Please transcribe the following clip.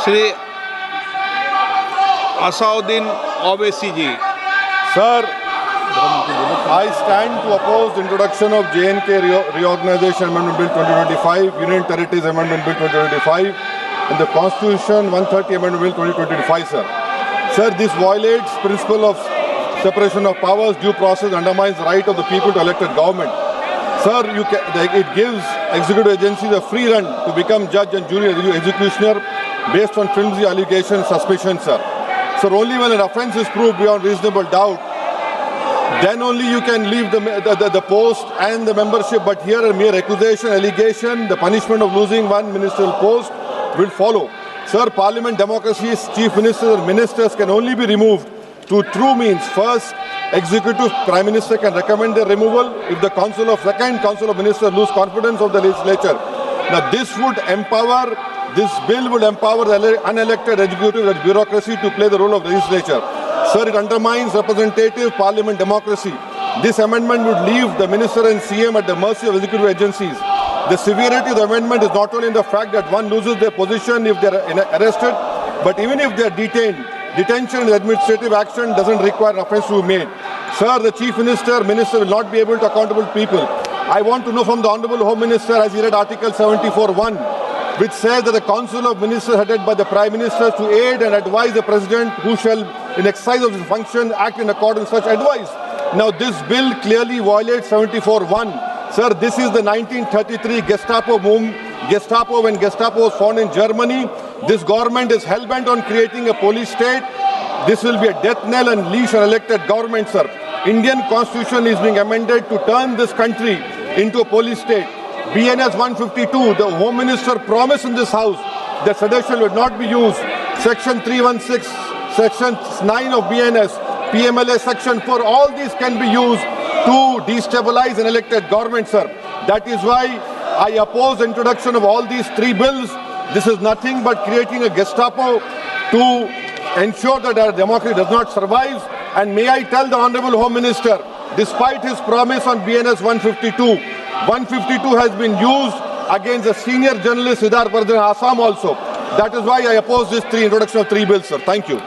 Shri Asaduddin Owaisi ji. Sir, I stand to oppose the introduction of J&K Reorganization Amendment Bill 2025, Union Territories Amendment Bill 2025, and the Constitution 130 Amendment Bill 2025, sir. Sir, this violates principle of separation of powers, due process, undermines the right of the people to elect a government. Sir, it gives executive agencies a free run to become judge and jury executioner based on flimsy allegations, suspicions, sir. Sir, only when an offence is proved beyond reasonable doubt, then only you can leave the post and the membership. But here a mere accusation, allegation, the punishment of losing one ministerial post will follow. Sir, Parliament democracy's chief ministers and ministers can only be removed through true means. First, executive prime minister can recommend their removal if the second council of ministers lose confidence of the legislature. Now this bill would empower the unelected executive and bureaucracy to play the role of legislature. Sir, it undermines representative parliament democracy. This amendment would leave the minister and CM at the mercy of executive agencies. The severity of the amendment is not only in the fact that one loses their position if they are arrested, but even if they are detained. Detention and administrative action doesn't require an offence to be made. Sir, the chief minister will not be able to accountable people. I want to know from the Honourable Home Minister, as he read Article 74(1), which says that the Council of Ministers headed by the Prime Minister to aid and advise the President who shall, in exercise of his function, act in accordance with such advice. Now this bill clearly violates 74(1). Sir, this is the 1933 Gestapo when Gestapo was found in Germany. This government is hell-bent on creating a police state. This will be a death knell and leash on elected government, sir. Indian constitution is being amended to turn this country into a police state. BNS 152, the Home Minister promised in this house that sedition would not be used. Section 316, Section 9 of BNS, PMLA Section 4, all these can be used to destabilize an elected government, sir. That is why I oppose the introduction of all these three bills. This is nothing but creating a Gestapo to ensure that our democracy does not survive. And may I tell the Honourable Home Minister, despite his promise on BNS 152 has been used against the senior journalist Siddharth Vardhan in Assam also. That is why I oppose this introduction of three bills, sir. Thank you.